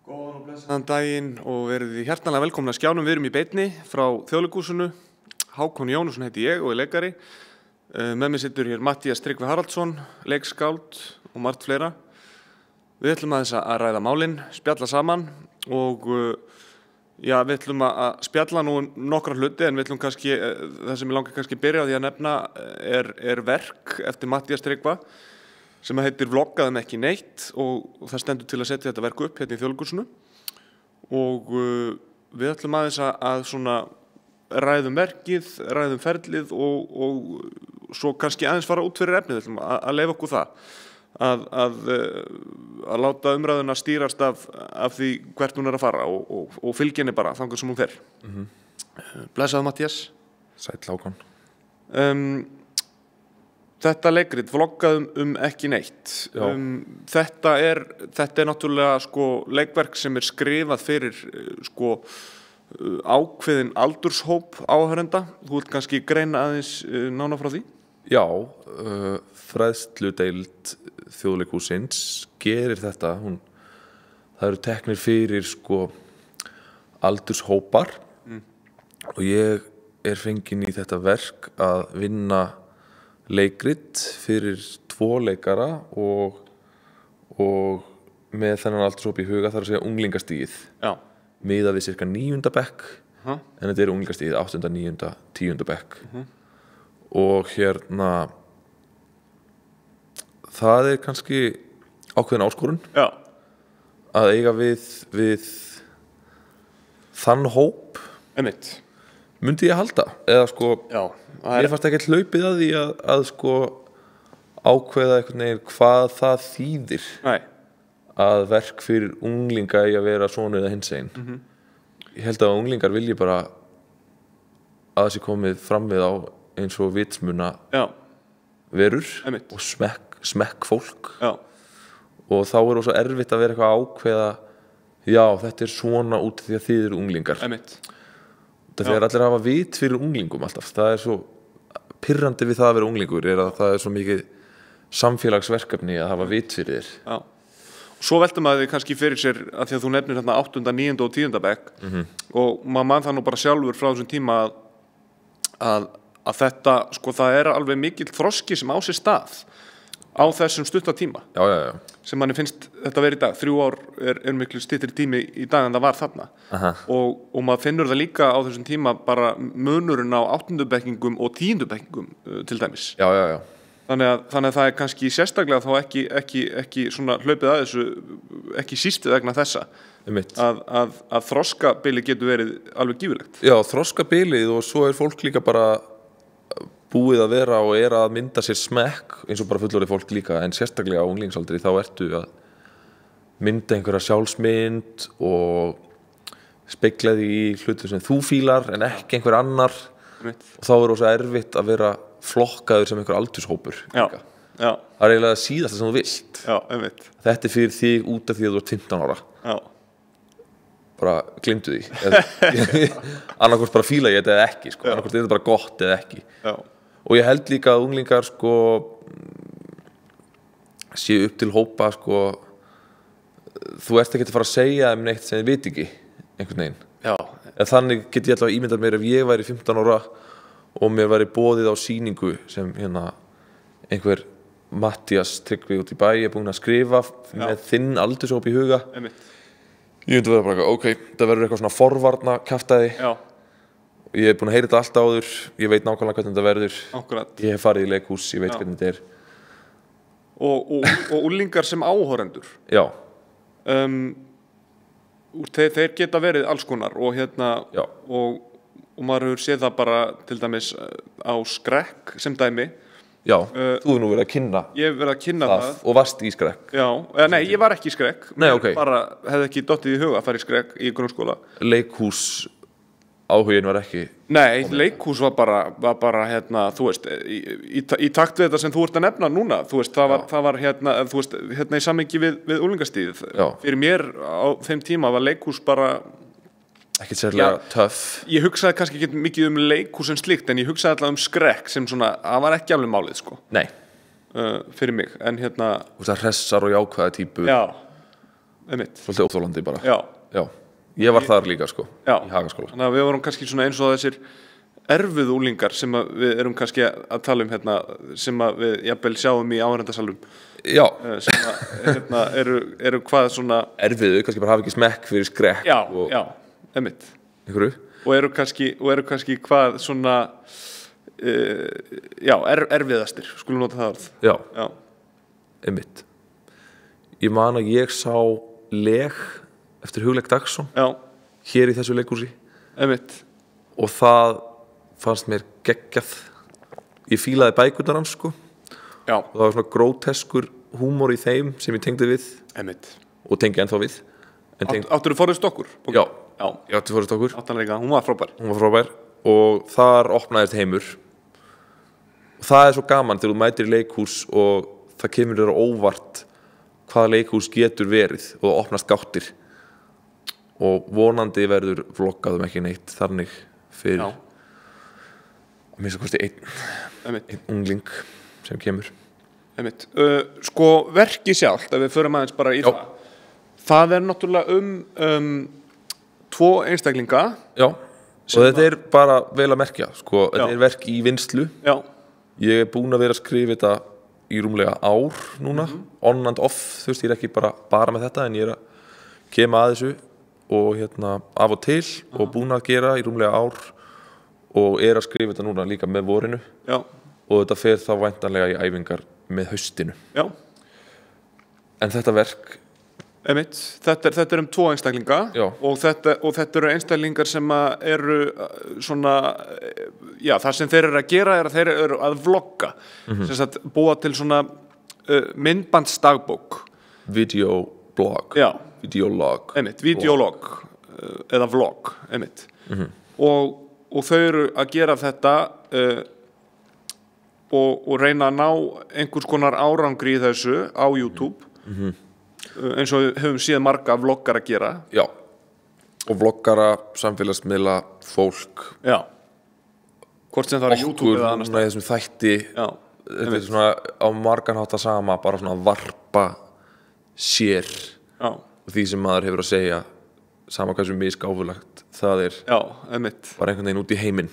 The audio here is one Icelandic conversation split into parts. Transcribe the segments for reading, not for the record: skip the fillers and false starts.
Góðan og blessaðan daginn og verið hjartanlega velkomna að skjánum. Við erum í beinni frá Þjóðleikhúsinu. Hákon Jónusson heiti ég og er leikari. Með mér situr hér Matthías Tryggvi Haraldsson, leikskáld og margt fleira. Við ætlum aðeins að ræða málin, spjalla saman og við ætlum að spjalla nú nokkra hluti, en við ætlum kannski, það sem ég langar kannski byrja á því að nefna er verk eftir Matthías Tryggva sem heitir Vloggaðum ekki neitt og það stendur til að setja þetta verk upp hérna í Þjóðleikhúsinu og við ætlum aðeins að svona ræðum verkið, ræðum ferlið og svo kannski aðeins fara út fyrir efnið, ætlum að leyfa okkur það að láta umræðuna stýrast af því hvert hún er að fara og fylgja henni bara þangað sem hún fer. Blessaðu Matthías. Sæll Hákon. Þetta leikrit, Vloggaðum ekki neitt. Þetta er náttúrulega leikverk sem er skrifað fyrir ákveðin aldurshóp áhorfenda. Þú vilt kannski greina aðeins nánar frá því? Já, fræðsludeild Þjóðleikhússins gerir þetta. Það eru teknir fyrir aldurshópar og ég er fenginn í þetta verk að vinna leikrit fyrir 2 leikara og með þennan aldurshóp í huga, þar að segja unglingastigið. Já. Miðað við cirka 9. bekk, en þetta er unglingastigið 8., 9., 10. bekk. Og það er kannski ákveðin áskorun. Já. Að eiga við þann hóp. Einmitt. Myndi ég halda, eða ég fannst ekki hlaupið að því að ákveða einhvern veginn hvað það þýðir. Nei. Að verk fyrir unglinga eigi að vera svona eða hinsegin. Ég held að unglingar vilji bara að það sé komið fram við á eins og vitsmuna verur. Einmitt. Og smekk fólk. Já. Og þá er svo erfitt að vera eitthvað að ákveða, já, þetta er svona út því að þið eru unglingar. Einmitt. Þegar allir hafa vit fyrir unglingum alltaf, það er svo pirrandi við það að vera unglingur, er að það er svo mikið samfélagsverkefni að hafa vit fyrir þér. Já. Svo veltum maður kannski fyrir sér að því að þú nefnir hérna 8., 9. og 10. bekk og maður man það nú bara sjálfur frá þessum tíma að þetta, það er alveg mikill þroski sem á sér stað á þessum stutta tíma. Já. Sem manni finnst þetta verið í dag. 3 ár er miklu styttri tími í dag en það var þarna. Og maður finnur það líka á þessum tíma bara munurinn á 8. bekkingum og 10. bekkingum til dæmis. Já. Þannig að það er kannski sérstaklega þá ekki svona hlaupið að þessu, ekki síst vegna þessa. Að þroskabilið getur verið alveg gífurlegt. Já, þroskabilið, og svo er fólk líka bara búið að vera og er að mynda sér smekk, eins og bara fullorðið fólk líka, en sérstaklega á unglingsaldri þá ertu að mynda einhverja sjálfsmynd og spegla því í hlutum sem þú fílar en ekki einhver annar. Og þá er það svo erfitt að vera flokkaður sem einhver aldurshópur. Já. Það er eiginlega það síðasta sem þú vilt. Já, einmitt. Þetta er fyrir þig út af því að þú ert 15 ára. Já. Bara gleymdu því. Annarkvort bara fíla ég þetta eða ekki, annarkvort er þetta bara gott eða ekki. Já. Og ég held líka að unglingar séu upp til hópa þú ert ekki að fara að segja neitt sem þið veit ekki einhvern veginn. Já. En þannig get ég alltaf ímyndað mér ef ég væri 15 ára og mér væri boðið á sýningu sem einhver Matthías Tryggvi út í bæ er búinn að skrifa með þinn aldurshóp í huga. Ég myndi vera bara ok, það verður eitthvað svona forvarna kjaftaði. Já. Ég hef búinn að heyra þetta allt áður, ég veit nákvæmlega hvernig þetta verður. Akkurat. Ég hef farið í leikhús, ég veit hvernig þetta er. Og unglingar sem áhorfendur. Já. Þeir geta verið alls konar og og maður hefur séð það bara til dæmis á Skrekk sem dæmi. Já, þú hefur nú verið að kynna. Ég hef verið að kynna það. Og varst í Skrekk. Já, nei, ég var ekki í Skrekk. Nei, ok. Bara hefði ekki dottið í huga að fara í Skrekk í grunnskóla. Leikhús áhugin var ekki. Nei, leikhús var bara þú veist, í takt við þetta sem þú ert að nefna núna, þú veist, það var þú veist, í samhengi við unglingastíðið. Fyrir mér á þeim tíma var leikhús bara ekkert sérlega töff. Ég hugsaði kannski ekki mikið leikhús en slíkt, en ég hugsaði alltaf Skrekk sem svona, það var ekki alveg málið, Nei. Fyrir mig, en Þú veist, það hressar og jákvæða típur. Já. svolítið óþolandi bara. Já. Ég var þar líka sko, í Hagaskóla. Þannig að við vorum kannski svona eins og þessir erfiðu úlingar sem við erum kannski að tala hérna, sem við jafnvel sjáum í áhorfendasalum. Já. Sem eru hvað svona erfiðu, kannski bara hafa ekki smekk fyrir skrekk. Já, einmitt. Einhverju? Og eru kannski hvað svona erfiðastir, skulum nota það orð. Já. Einmitt. Ég man að ég sá Leg eftir Hugleik Dagsson hér í þessu leikhúsi. Einmitt. Og það fannst mér geggjað. Ég fílaði bækurnar hans sko. Já. Og það var svona gróteskur húmor í þeim sem ég tengdi við. Einmitt. Og tengi ennþá við. Áttirðu Forrest okkur? Já. Ég átti Forrest okkur. Áttan líka, hún var frábær. Og þar opnaðist heimur. Og það svo gaman þegar þú mætir í leikhús og það kemur þér á óvart hvaða leikhús getur verið og það opnast gáttir. Og vonandi verður vloggaðum ekki neitt þannig fyrir að minnsta kosti einn ungling sem kemur. Einmitt. Sko verkið sjálft, ef við förum aðeins bara í það náttúrulega tvo einstaklinga. Já, og þetta bara vel að merkja sko, þetta verk í vinnslu. Já. Ég búinn að vera að skrifa þetta í rúmlega ár núna, on and off, þú veist, ég ekki bara með þetta, en ég að kema að þessu og af og til og búinn að gera í rúmlega ár og að skrifa þetta núna líka með vorinu. Já. Og þetta fer þá væntanlega í æfingar með haustinu. Já. En þetta verk Einmitt, þetta tvo einstaklinga. Já. og þetta eru einstaklingar sem eru svona, það sem þeir eru að gera að þeir eru að vlogga, sem sagt búa til svona myndbandsdagbók. Videoblog. Já. Videolog. Einmitt, videolog eða vlog, einmitt. Og þau eru að gera þetta og reyna að ná einhvers konar árangri í þessu á YouTube. Eins og við höfum séð marga vloggar að gera. Já, og vloggara, samfélagsmiðla, fólk. Já. Hvort sem það YouTube eða annars. Okkur núna í þessum þætti. Já. Þetta svona á margan hátt að sama, bara svona varpa sér. Já. Og því sem maður hefur að segja, sama hversu misgáfulegt það Já, einmitt. Bara einhvern veginn út í heiminn.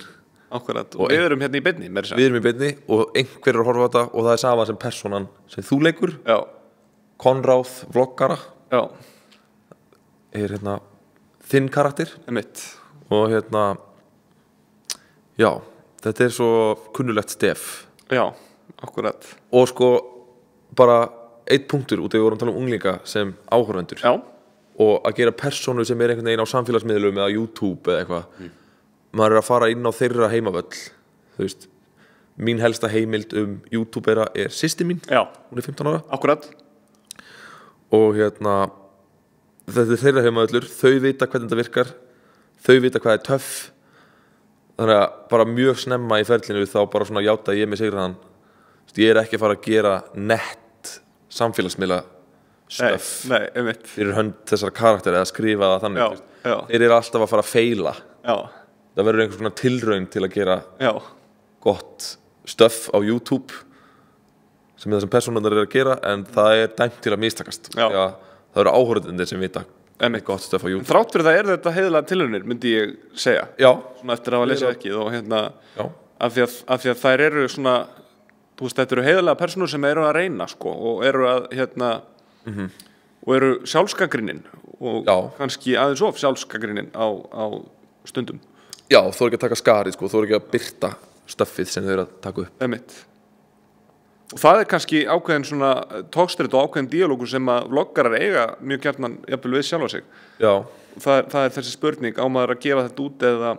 Akkurat, og við erum hérna í beinni. Við erum í beinni og einhver er að horfa á þetta og það sama sem persónan sem þú leikur. Já. Konráð vloggara. Já. Þinn karakter. Einmitt. Og já, þetta svo kunnulegt stef. Já, akkurat. Og sko bara einn punktur út af við vorum að tala unglinga sem áhorfendur. Já. Og að gera persónu sem einhvern veginn á samfélagsmiðlum eða YouTube eða eitthvað. Maður að fara inn á þeirra heimavöll. Þú veist, mín helsta heimild YouTubera systir mín. Já. Hún 15 ára. Akkurat. Og þetta þeirra heimavöllur, þau vita hvernig þetta virkar, þau vita hvað töff. Þannig að bara mjög snemma í ferlinu þá bara svona játa ég mig sigraðan. Ég ekki að fara að gera nett samfélagsmiðla stöff. Nei, einmitt. Fyrir hönd þessara karakter eða skrifa það þannig. Já. Þeir alltaf að fara að feila. Já. Það verður einhvers konar tilraun til að gera gott stöff á YouTube sem það sem persónurnar að gera, en það dæmt til að mistakast. Það eru áhorfendur sem vita gott stöff á YouTube. Þrátt fyrir það þetta heiðlega tilraunir, myndi ég segja. Já. Svona eftir að hafa lesið verkið og af því að þær eru svona, þú veist, þetta eru heiðlega persónur sem eru að reyna sko, og eru að og eru sjálfsgagnrýnin og kannski aðeins of sjálfsgagnrýnin á stundum. Já, þú ekki að taka skarið sko, þú ekki að birta stöffið sem þau eru að taka upp. Einmitt. Og það kannski ákveðin svona tókstrit og ákveðin díalógur sem að vloggarar eiga mjög gjarnan jafnvel við sjálfa sig. Já. Það þessi spurning, á maður að gefa þetta út eða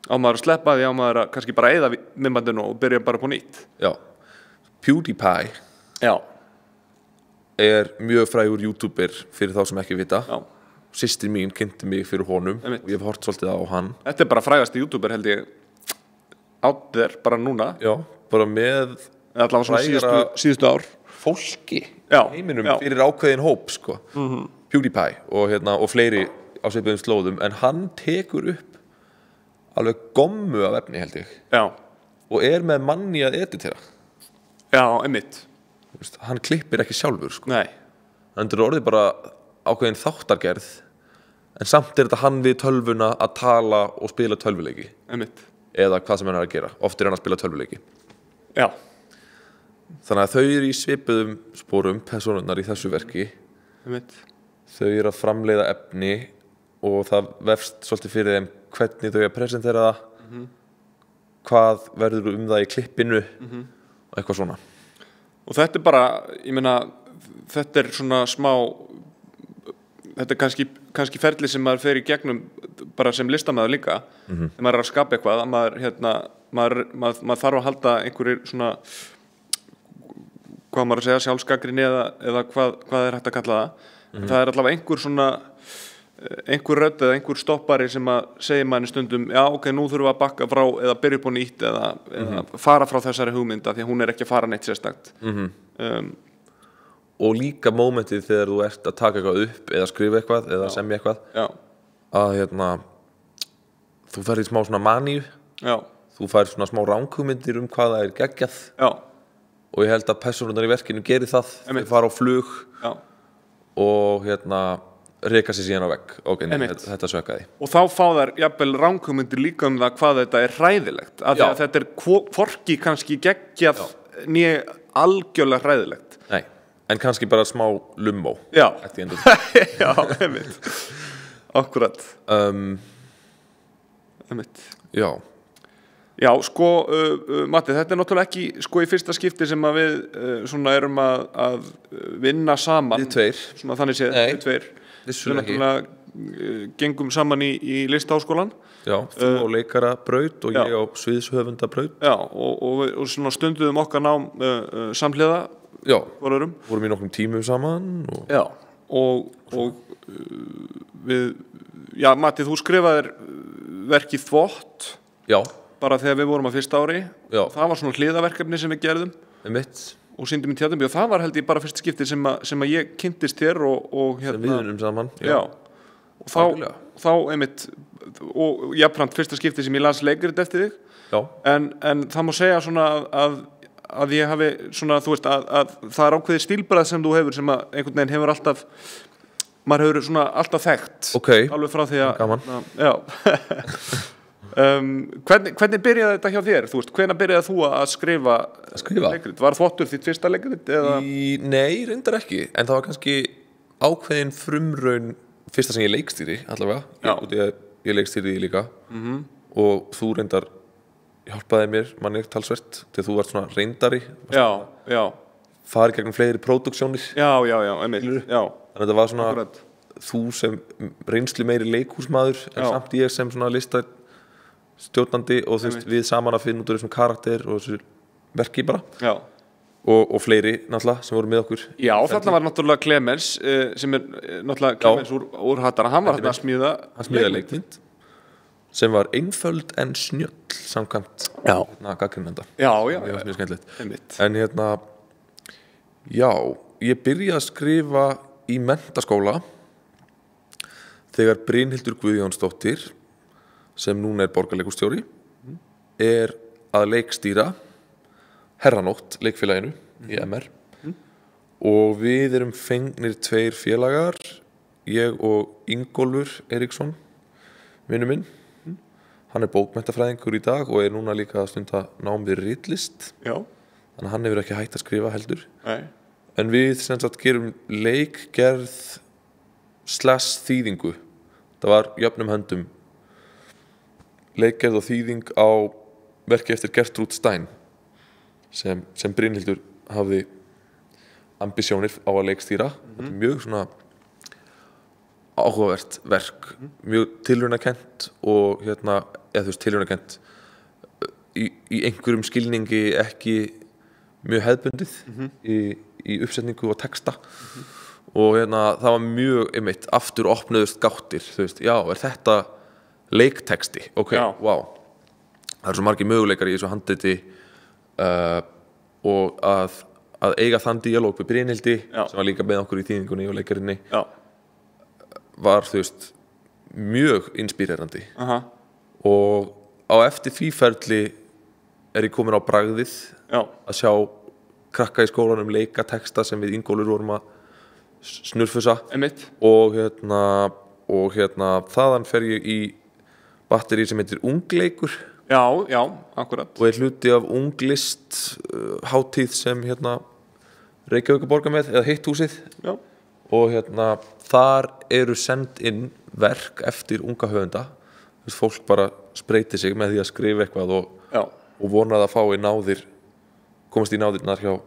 á maður að sleppa því, á maður að kannski bara eyða myndbandinu og byrja bara på nýtt. Já. PewDiePie mjög frægur YouTuber fyrir þá sem ekki vita. Já. Systir mín kynnti mig fyrir honum. Einmitt. Og ég hef hort svolítið á hann. Þetta bara frægasti YouTuber held ég out there bara núna. Já, bara með allavega svona síðustu ár fólki heiminum fyrir ákveðin hóp sko. PewDiePie og fleiri á svipuðum slóðum, en hann tekur upp alveg gommu af efni held ég. Já. Og með manni að editera. Já, einmitt. Hann klippir ekki sjálfur sko. Nei. Hann orðið bara ákveðin þáttargerð en samt þetta hann við tölvuna að tala og spila tölvuleiki eða hvað sem hann að gera, oft hann að spila tölvuleiki. Já. Þannig að þau eru í svipuðum sporum persónurnar í þessu verki. Þau eru að framleiða efni og það vefst svolítið fyrir þeim hvernig þau að presentera það, hvað verður það í klippinu og eitthvað svona. Og þetta bara, ég meina, þetta svona smá, þetta kannski ferli sem maður fer í gegnum bara sem listamaður líka, þegar maður að skapa eitthvað, að maður þarf að halda einhverjir svona, hvað maður að segja, sjálfsgagnrýni eða hvað er hægt að kalla það. Það er allavega einhver svona, einhver rödd eða einhver stoppari sem að segja manni stundum, já ok, nú þurfum við að bakka frá eða byrja upp á nýtt eða fara frá þessari hugmynda því að hún er ekki að fara neitt sérstakt. Og líka mómentið þegar þú ert að taka eitthvað upp eða skrifa eitthvað eða semja eitthvað, að þú færð í smá svona maníu, þú færð svona smá ranghugmyndir hvað það er geggjað. Og ég held að persónurnar í verkinu gerir það, þau fara á flug og reka sér síðan á vegg. Ok, þetta sökkaði. Og þá fá þær jafnvel ranghugmyndir líka það hvað þetta er hræðilegt. Af því að þetta er hvorki kannski geggjað né algjörlega hræðilegt. Nei, en kannski bara smá lummó. Já, já, einmitt. Akkurat. Einmitt. Já. Já, sko, Matti, þetta er náttúrulega ekki sko í fyrsta skipti sem að við svona erum að vinna saman. Við tveir. Svona þannig séð, við tveir. Vissulega ekki. Við náttúrulega gengum saman í Listaháskólann. Já, þú á leikarabraut og ég á sviðshöfundabraut. Já, og svona stunduðum okkar nám samhliða. Já, vorum í nokkrum tímum saman. Já, og við, já, Matti, þú skrifaðir verkið Þvott. Já. Bara þegar við vorum á fyrsta ári. Já. Það var svona hliðaverkefni sem við gerðum. Og sýndum í Tjarnarbíó og það var held ég bara fyrsta skipti sem að ég kynntist þér og sem við unnum saman. Já. Og þá einmitt og jafnframt fyrsta skipti sem ég las leikrit eftir þig. Já. En það má segja svona að ég hafi svona, þú veist, að það er ákveðið stílbragð sem þú hefur sem að einhvern veginn hefur alltaf, maður hefur svona alltaf þekkt. Ok. Alveg frá því að gaman. Já. Hvernig byrjaði þetta hjá þér? Þú veist, hvenær byrjaði þú að skrifa leikrit? Var Þvottur þitt fyrsta leikrit? Nei, reyndar ekki. En það var kannski ákveðin frumraun fyrsta sem ég leikstýri allavega. Ég leikstýri því líka. Og þú reyndar hjálpaði mér manni talsvert þegar þú vart svona reyndari. Já. Farið gegnum fleiri próduktsjónir. Já, einmitt. Já. Þannig að þetta var svona þú sem reynslu meiri leikhúsmaður en samt ég sem svona stjórnandi og þú veist við saman að finna út úr þessum karakter og þessu verki bara. Já. Og fleiri náttúrulega sem voru með okkur. Já, þarna var náttúrulega Clemens sem er náttúrulega Clemens úr Hattara. Hann var þarna að smíða leikmynd sem var einföld en snjöll samkvæmt gagnrýnenda. Já. Það var mjög skemmtilegt. En já, ég byrjaði að skrifa í menntaskóla þegar Brynhildur Guðjónsdóttir sem núna er borgarleikhússtjóri er að leikstýra Herranótt leikfélaginu í MR og við erum fengnir 2 félagar, ég og Ingólfur Eiríksson vinur minn. Hann er bókmenntafræðingur í dag og er núna líka að stunda nám við ritlist. Já. Þannig að hann hefur ekki hætt að skrifa heldur. Nei. En við sem sagt gerum leikgerð / þýðingu. Það var jöfnum höndum leikgerð og þýðing á verki eftir Gertrúd Stein sem Brynhildur hafði ambisjónir á að leikstýra. Þetta er mjög svona áhugavert verk, mjög tilraunakennt og eða þú veist tilraunakennt í einhverjum skilningi ekki mjög hefðbundið í uppsetningu og texta og það var mjög einmitt aftur opnuðust gáttir, þú veist, já, er þetta leiktexti, ok, wow. Það eru svo margir möguleikar í þessu handriti og að eiga þann díalóg við Brynhildi sem var líka með okkur í þýðingunni og leikarinni var, þú veist, mjög inspírerandi og á eftir því ferli er ég komin á bragðið að sjá krakka í skólanum leika texta sem við Ingólfur vorum að snurfusa og þaðan fer ég í batteri sem heitir Ungleikur. Já, akkurat. Og hluti af unglist hátíð sem Reykjavíkurborgar með, eða Hitt húsið. Já. Og þar eru send inn verk eftir unga höfunda. Fólk bara spreytir sig með því að skrifa eitthvað og vonar að fá komast í náðirnar hjá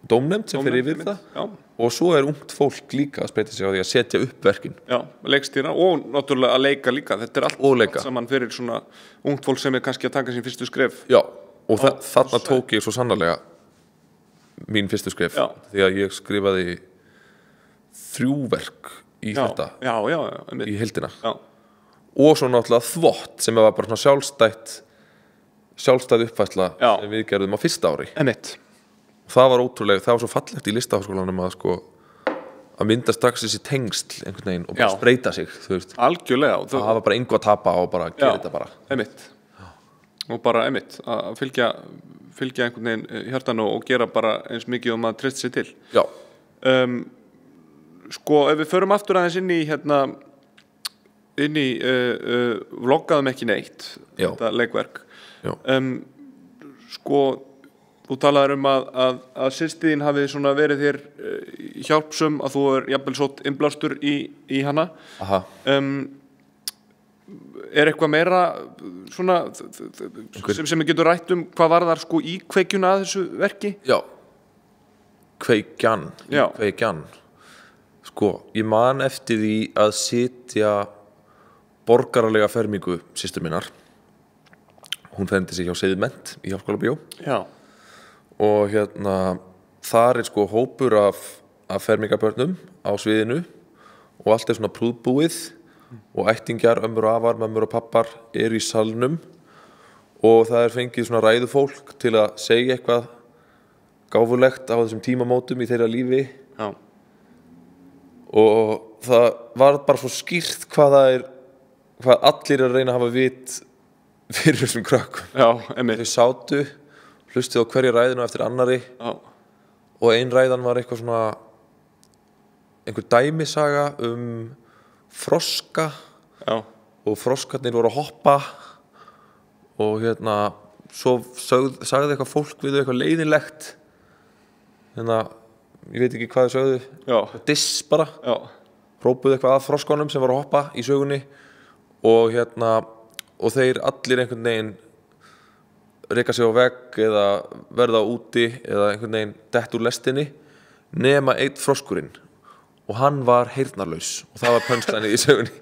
dómnefnd sem fer yfir það. Já. Og svo ungt fólk líka að spreyta sig á því að setja upp verkin. Já, leikstýra og náttúrulega að leika líka. Þetta allt saman fyrir svona ungt fólk sem kannski að taka sín fyrstu skref. Já, og þarna tók ég svo sannarlega mín fyrstu skref. Já. Því að ég skrifaði 3 verk í þetta. Já, í heildina. Já. Og svo náttúrulega Þvott sem var bara svona sjálfstæð uppfærsla sem við gerðum á fyrsta ári. Það var ótrúlega, það var svo fallegt í Listaháskólanum að mynda strax þessi tengsl einhvern veginn og bara spreyta sig, þú veist. Algjörlega. Það var bara engu að tapa og bara gera þetta bara. Og bara að fylgja einhvern veginn hjartanu og gera bara eins mikið og maður treysti sig til. Já. Sko, ef við förum aftur aðeins inn í vloggaðum ekki neitt, þetta leikverk. Já. Sko, þú talaður að systir þín hafi svona verið þér hjálpsum, að þú jafnvel sótt innblástur í hana. Aha. Eitthvað meira svona sem við getum rætt hvað varðar sko íkveikjuna að þessu verki? Já. Kveikjan. Sko, ég man eftir því að sitja borgaralega fermingu systur minnar. Hún fermdi sig hjá Seiðmennt í Háskólabíó. Já. Og þar sko hópur af fermingabörnum á sviðinu og allt svona prúðbúið og ættingjar, ömmur og afar, mömmur og pappar eru í salnum og það fengið svona ræðufólk til að segja eitthvað gáfulegt á þessum tímamótum í þeirra lífi. Já. Og það var bara svo skýrt hvað allir að reyna að hafa vit fyrir þessum krökkum. Já, einmitt. Þau sátu, hlustuðu á hverja ræðinu eftir annari. Já. Og ein ræðan var eitthvað svona einhver dæmisaga froska. Já. Og froskarnir voru að hoppa og svo sagði eitthvað fólk við eitthvað leiðinlegt. Ég veit ekki hvað þau sögðu. Já. Diss bara. Já. Hrópuðu eitthvað að froskunum sem voru að hoppa í sögunni og þeir allir einhvern veginn reka sig á vegg eða verða úti eða einhvern veginn dett úr lestinni nema einn froskurinn og hann var heyrnarlaus og það var punchline í sögunni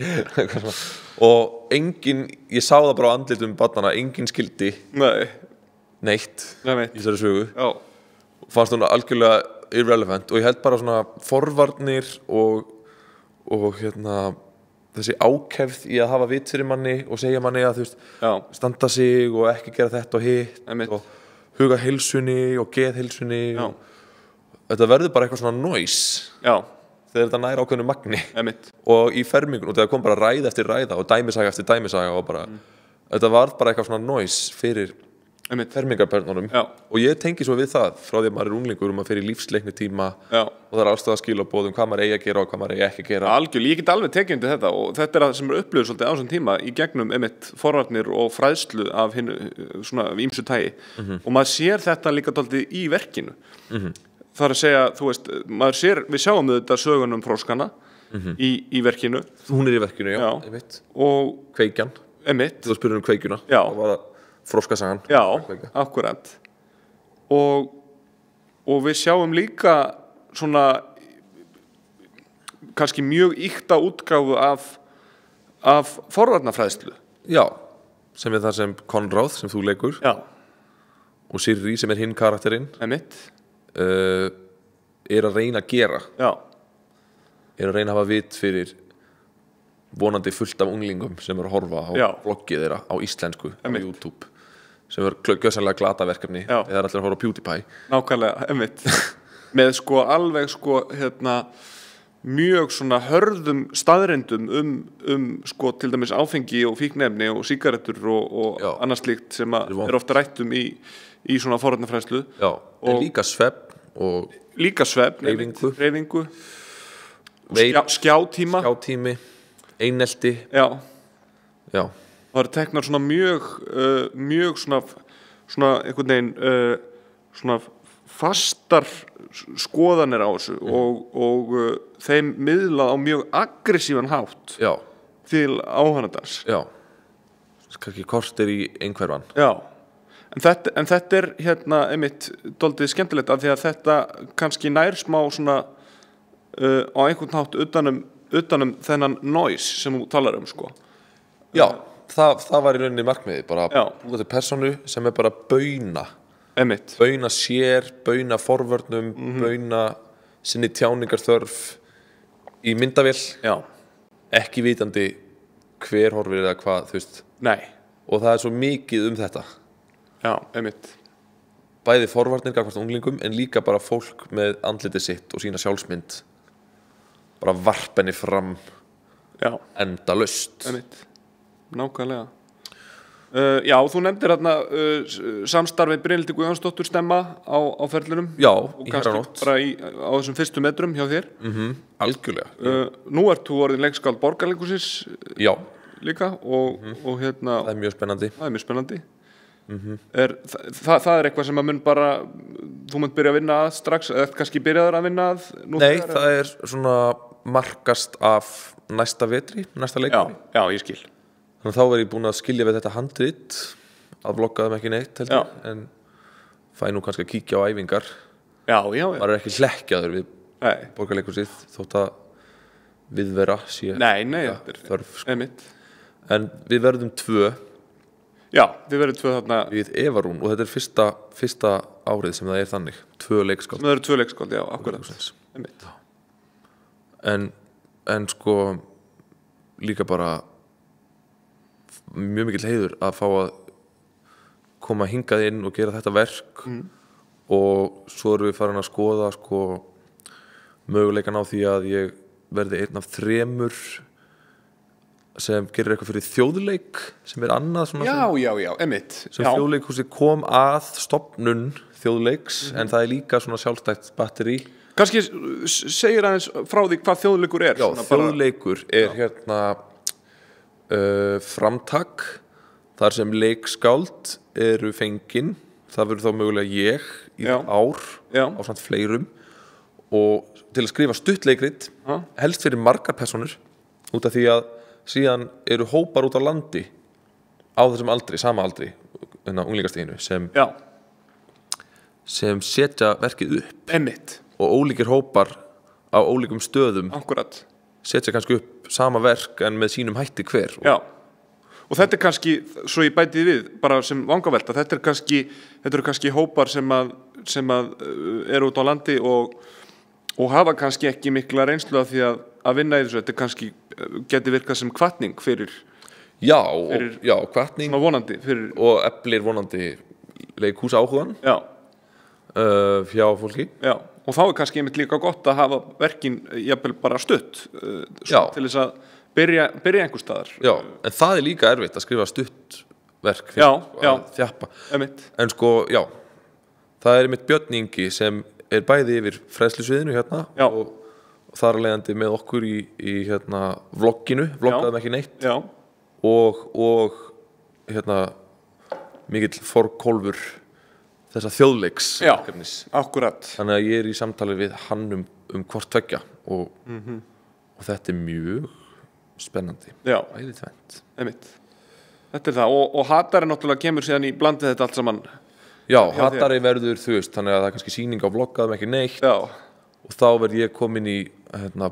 og ég sá það bara á andlitum barnanna, enginn skildi neitt í þessari sögu. Já. Fannst hún algjörlega irrelevant og ég held bara svona forvarnir og þessi ákefð í að hafa vit fyrir manni og segja manni að standa sig og ekki gera þetta og hitt og huga heilsunni og geðheilsunni og þetta verður bara eitthvað svona noise þegar þetta nær ákveðnu magni og í fermingun og þegar kom bara ræða eftir ræða og dæmisaga eftir dæmisaga og bara þetta var bara eitthvað svona noise fyrir fermingarbörnunum og ég tengi svo við það frá því að maður unglingur maður fyrir lífsleikni tíma og það ástæðaskilaboð hvað maður eigi að gera og hvað maður eigi ekki að gera. Algjörlega, ég get alveg tekið undir þetta og þetta það sem upplifað svolítið á þessum tíma í gegnum forvarnir og fræðslu af hinu svona ýmsu tagi og maður sér þetta líka dálítið í verkinu. Það að segja, þú veist, við sjáum þetta sögunum froskana í verkinu. Hún í verkinu, já. Og kveikjan. Þú spurðir kveikjuna. Já. Froskasagan. Já, akkurat. Og við sjáum líka svona kannski mjög ýkta útgáfu af forvarnafræðslu. Já, sem það sem Konráð sem þú leikur. Já. Og Sirri sem hinn karakterinn. Að reyna að gera. Já. Að reyna að hafa vit fyrir vonandi fullt af unglingum sem að horfa á vloggið þeirra á íslensku á YouTube sem gjörsamlega glata verkefni eða allir að horfa á PewDiePie. Nákvæmlega, með alveg mjög svona hörðum staðreyndum til dæmis áfengi og fíkniefni og sígarettur og annað slíkt sem er ofta rætt í svona forvarnafræðslu. Já, en líka svefn og hreyfingu skjátími, einelti. Já. Það eru teknar svona mjög svona einhvern veginn svona fastar skoðanir á þessu og þeim miðlað á mjög aggressívan hátt til áhorfandans. Já, kannski kortir í einhverfan. Já, en þetta einmitt dálítið skemmtilegt af því að þetta kannski nær smá svona á einhvern hátt utanum þennan noise sem þú talar sko. Já, það var í rauninni markmiðið, bara búa til persónu sem bara bauna. Einmitt. Bauna sér, bauna forvörnum, bauna sinni tjáningarþörf í myndavél. Já. Ekki vitandi hver horfir eða hvað, þú veist. Nei. Og það svo mikið þetta. Já, einmitt. Bæði forvarnir gagnvart unglingum en líka bara fólk með andlitið sitt og sína sjálfsmynd. Bara varpa henni fram endalaust. Einmitt. Nákvæmlega. Já, þú nefndir þarna samstarfið Brynhildi Guðjónsdóttur stemma á ferlinum. Já, í Herranótt. Bara á þessum fyrstu metrum hjá þér. Algjörlega. Nú ert þú orðin leikskáld Borgarleikhússins líka og það mjög spennandi. Það mjög spennandi. Það eitthvað sem að þú mun byrja að vinna að strax eða kannski byrjaður að vinna að Nei, það svona markast af næsta vetri, næsta leikari. Já, ég skil. Þannig að þá ég búin að skilja við þetta handrit að vlogga þeim ekki neitt heldur, en fæ nú kannski að kíkja á æfingar. Já. Maður ekki hlekkjaður við Borgarleikhúsið þótt að viðvera sé þörf. Einmitt. En við verðum 2. Já, við verðum 2 þarna. Við Evarún, og þetta fyrsta árið sem það þannig. 2 leikskáld. Það eru 2 leikskáld, já, akkurat. Einmitt. En sko líka bara mjög mikill heiður að fá að koma hingað inn og gera þetta verk og svo erum við farin að skoða möguleikan á því að ég verði einn af 3 sem gerir eitthvað fyrir þjóðleik sem annað svona Já, einmitt sem Þjóðleikhúsið kom að stofnun þjóðleiks en það líka svona sjálfstætt batteri. Kannski segir aðeins frá því hvað þjóðleikur Já, þjóðleikur framtak þar sem leikskáld eru fengin, það verður þá mögulega ég í ár ásamt fleirum og til að skrifa stuttleikrit helst fyrir margar personur út af því að síðan eru hópar út á landi á þessum aldri, sama aldri unglingastiginu sem setja verkið upp Einmitt. Og ólíkir hópar á ólíkum stöðum Akkurat. Setja kannski upp sama verk en með sínum hætti hver og þetta kannski, svo ég bæti við bara sem vangavelta, þetta eru kannski hópar sem að eru út á landi og hafa kannski ekki mikla reynslu af því að vinna í þessu, þetta kannski geti virkað sem hvatning fyrir hvatning vonandi fyrir og eflir vonandi leikhús áhugan hjá fólki og þá kannski einmitt líka gott að hafa verkin jafnvel bara stutt til þess að byrja einhvers staðar en það líka erfitt að skrifa stutt verk fyrir að þjappa en það einmitt Björn Ingi sem bæði yfir fræðslusviðinu og þar að leiðandi með okkur í vlogginu, vloggaðum ekki neitt og mikill forkólfur þessa þjóðleiksverkefnis. Akkurat. Þannig að ég í samtali við hann hvort tveggja og þetta mjög spennandi. Æði tvennt. Einmitt. Þetta það og Hatari náttúrulega kemur síðan í blandið þetta allt saman. Já, Hatari verður þannig að það kannski sýning á vloggaðum ekki neitt og þá verð ég komin í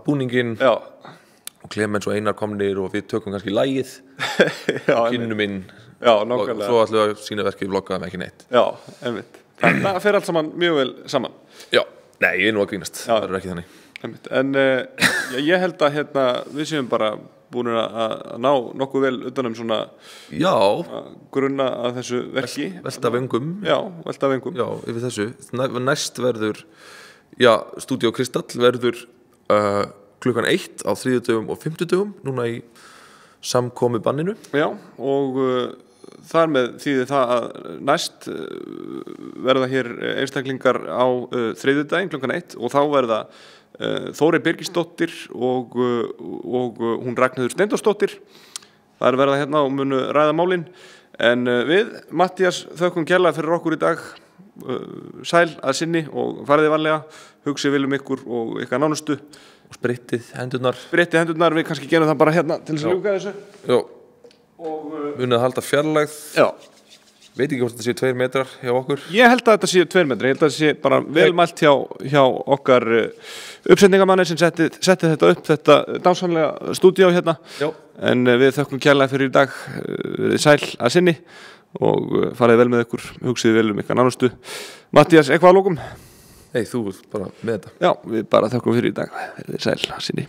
búningin og Clemens og Einar komnir og við tökum kannski lagið kynnum inn og svo ætlum við að sína verkið vloggaðum ekki neitt. Einmitt. Það fer allt saman mjög vel saman. Nei, ég nú að grínast, það verður ekki þannig. Einmitt. En ég held að við séum bara búin að ná nokkuð vel utanum svona grunna að þessu verki. Velta vöngum. Velta vöngum. Já, yfir þessu. Næst verður, Stúdíó Kristall verður klukkan 1 á 3. og 5. dögum, núna í samkomi banninu. Og þar með þýðir það að næst verða hér einstaklingar á 3. daginn klukkan 1 og þá verða Þórey Birgisdóttir og hún Ragnheiður Steindórsdóttir. Það verða hérna og munu ræða málin. En við, Matthías, þökkum kærlega fyrir okkur í dag. Sæl að sinni og fariði varlega, hugsið vel ykkur og ykkar nánustu. Og sprittið hendurnar. Sprittið hendurnar, við kannski gerum það bara hérna til þess að ljúka þessu. Já. Munið að halda fjarlægð. Já. Veit ekki hvort þetta sé 2 metrar hjá okkur. Ég held að þetta sé 2 metrar, ég held að þetta sé bara velmælt hjá okkar uppsetningamanni sem setti þetta upp, þetta dásamlega stúdíó hérna. Já. En við þökkum kærlega fyrir í dag, sæl að sinni og farið vel með ykkur, hugsið vel ykkar nánustu. Matthías, eitthvað að lokum? Nei, þú bara með þetta. Já, við bara þökkum fyrir í dag, sæl að sinni.